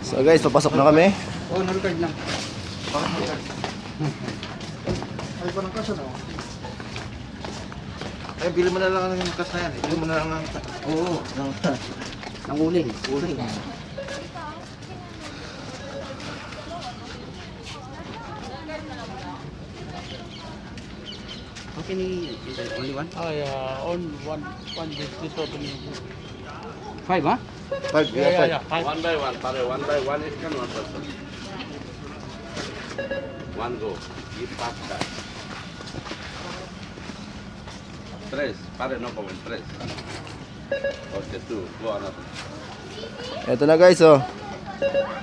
So guys, papasok na kami. Oh, no-card lang. Bakit no-card? Ay, parang kasya na. Ay, bili mo na lang ng kas na yan. Bili mo na lang ng... Oo, ng uling. Uling. Okay, only one? On one this opening. 5, ha? 5, Yeah. One by one, pare. One by one, it can one person. One go. Give pasta. Tres. Pare, no comment. Tres. Okay, two. Go another. Ito na guys, oh.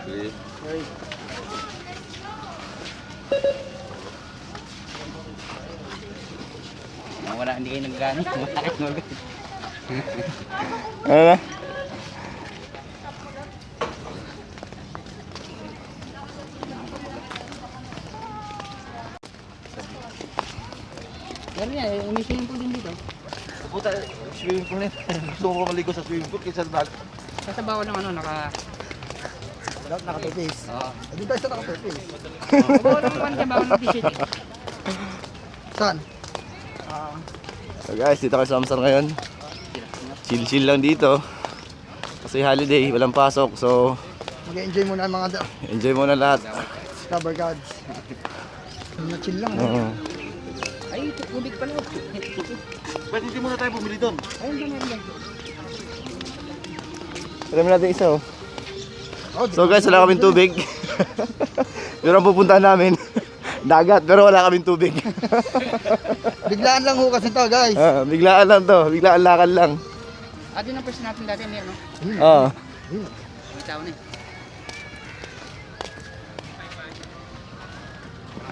Three. Wala, hindi kayo nagganit. Bakit mo? Ano na? Pero yan, may swimming pool din dito. Puta, swimming pool nito. Gusto ko maligo sa swimming pool kaysa nag... Sa bawal ng ano, Naka-face. Oo. Hindi tayo sa naka-face. Bawal ng pan ka, bawal ng fishing. Saan? So guys, dito kami sa Amsar ngayon. Chill lang dito. Kasi holiday, walang pasok. So, Mag-enjoy muna ang mga enjoy muna lahat. cover gods. Chill lang. Oo. Ay, tubig pala. Pwede hindi muna tayo bumili doon. Ayun, doon. Alam natin isa, oh. Oh, So guys, wala kaming tubig. Pero ang pupuntahan namin, dagat, pero wala kaming tubig. Biglaan lang ho kasi to, guys. Biglaan lang to, biglaan lakad lang. Doon ang person natin dati, Mir, no? Oo. May tao na eh.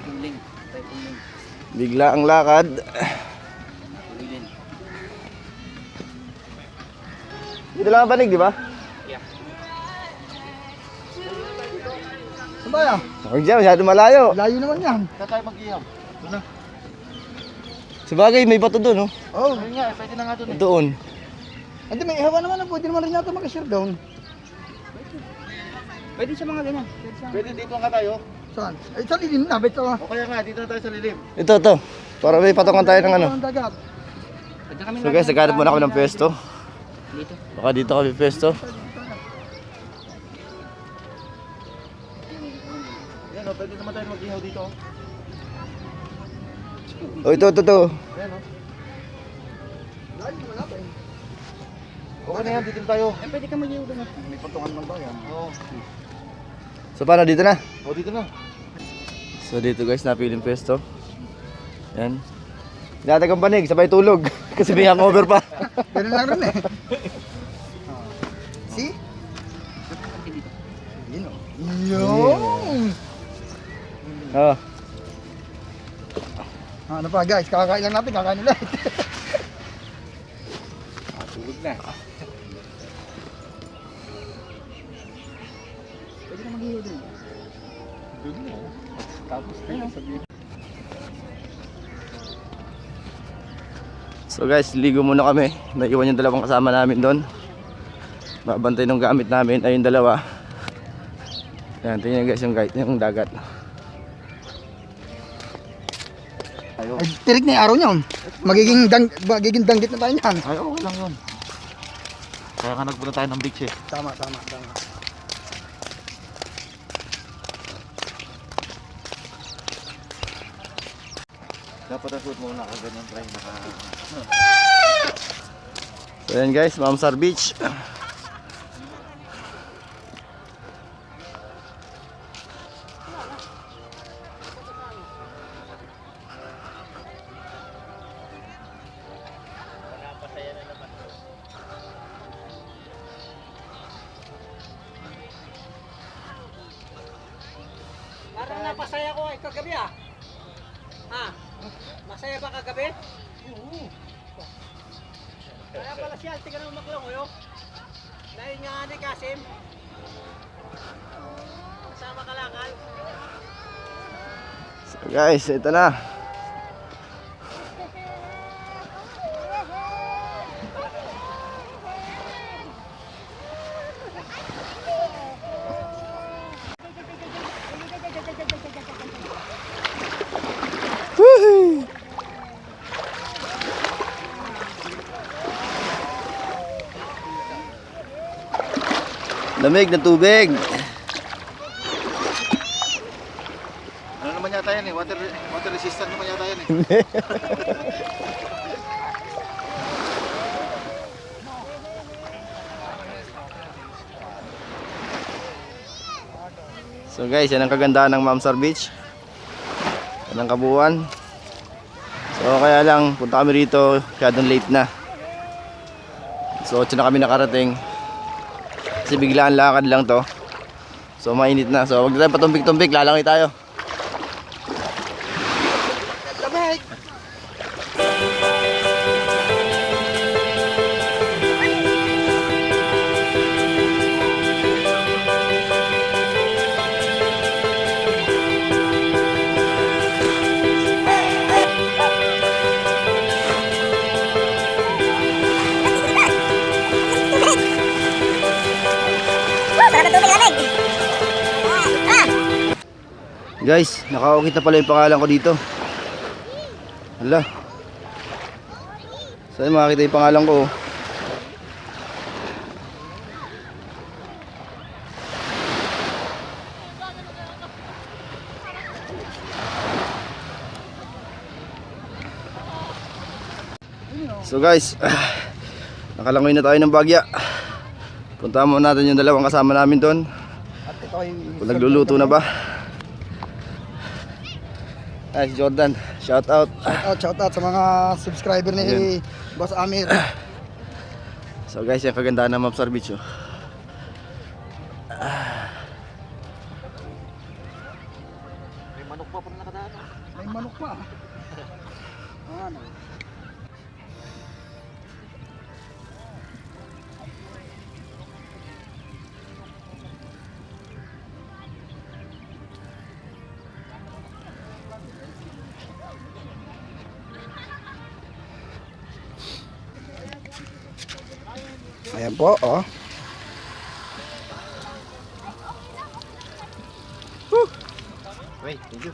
Puling. Tayo puling. Bigla ang lakad. Pulilin. Dito lang ang panig, di ba? Yeah. Saan tayo? Huwag dyan, masyado malayo. Layo naman yan. Saan tayo mag-ihaw? Sabagay, may bato doon, oh. Oh, Ayun nga, pwede na nga doon eh. Doon. hindi may ihawa naman. Pwede naman rin yata mag-share down. Pwede sa mga ganyan. Pwede dito nga tayo. Saan? Ay, sa lilim na. Bet sa O kaya nga, dito na tayo sa lilim. Ito. Para may patungan tayo ng ano. Ang dagat. Pwede kami So guys, naghanap muna kami ng pwesto. dito. Baka dito kami pwesto. Yan o, pwede naman tayo mag-ihaw dito. Oh, ito. Ayan o. Layo naman natin. Okay na yan, dito tayo. Pwede ka mag-iw doon. May patungan lang ba yan? Oo. So paano, dito na? O, dito na. So dito guys, napiling pwesto. Yan. Dinatag ang panig, sabay tulog. Kasi may hangover pa. Ganun lang rin eh. See? Yun o. Yun! Oh. Ano pa guys, kakakain lang natin, kakain ulit. Tulog na. Pwede ka mag-iw doon. Tapos dito sabihin. So guys, ligo muna kami. Naiwan yung dalawang kasama namin doon. Babantay ng gamit namin ay yung dalawa. Yan, tingnan guys yung dagat. Ay, tirik na yung araw niyon. Magiging danggit na tayo niyan. Ay, okay lang yun. Kaya nga nagpunta tayo ng beach eh. Tama. Dapat nasuot mo na ganyan try naka... So yan guys, Mamsar Beach. Parang napasaya ko ay kagabi ah. Ha? Masaya ba kagabi? Oo. Kaya pala siya, tingnan mo maklong yo. Dahil nga ni Kasim. Kasama kalakal. So guys, ito na. Lamig ng tubig. Ano naman yata yan eh? Water resistant naman yata yan eh. So guys, yan ang kagandahan ng Mamsar Beach. Yan ang kabuuan. So kaya lang, punta kami rito, kaya doon late na. So 8 na kami nakarating. Kasi biglaan lakad lang to. So mainit na. So huwag na tayo patumbik-tumbik, lalangoy tayo. Guys, nakaukit na pala yung pangalan ko dito. Hala. Saan makakita yung pangalan ko? So guys, nakalangoy na tayo ng Bagya. Puntahan mo natin yung dalawang kasama namin doon. At ito ay Kung nagluluto na ba? Ay, si Jordan, shout out. shout out sa mga subscriber ni Ayun. Boss Amir. So guys, yung kagandahan ng Mamsar Beach, oh. May manok pa pala nakadaan. May manok pa. Ano? Ayan po, oh. Wait, thank you.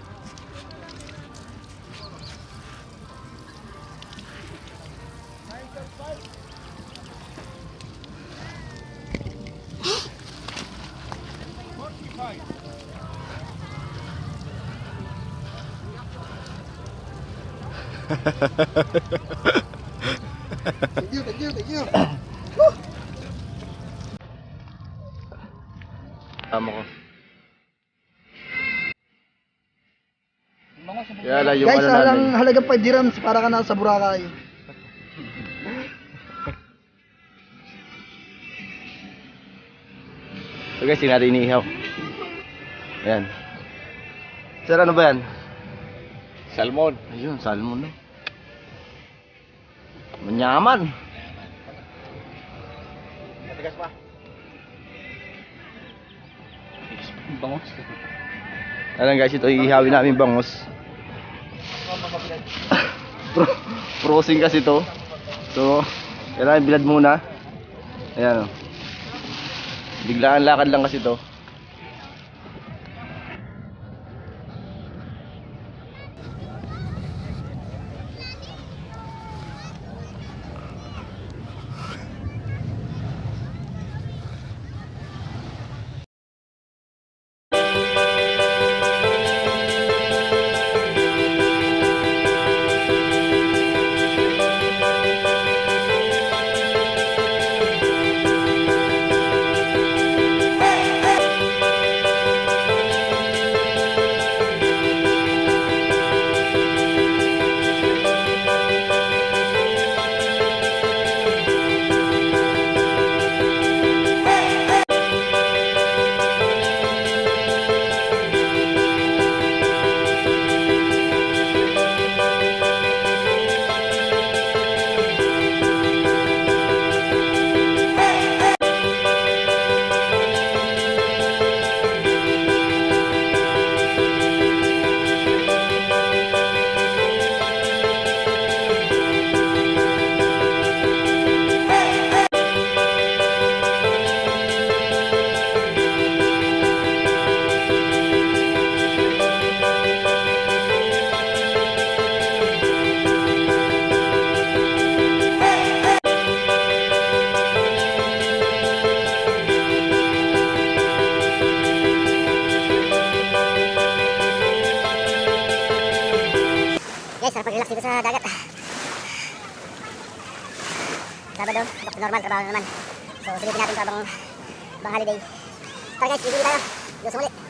Thank you, thank you, thank you. Tama ko. Kaya lang yung Guys, ano namin. halagang 5 dirhams para ka na sa Boracay. So guys, yung natin iniihaw. Ayan. Sir, ano ba yan? Salmon. Ayun, salmon no. Manyaman. Matigas pa. Bangos. Alam guys, ito ihawin namin bangos. Frozen kasi to. So, kailangan bilad muna. Ayan o. Biglaan lakad lang kasi to. Sabado, back to normal, trabaho na naman. So, sulitin natin ito habang holiday. Tara guys, bibili tayo. Diyos ulit.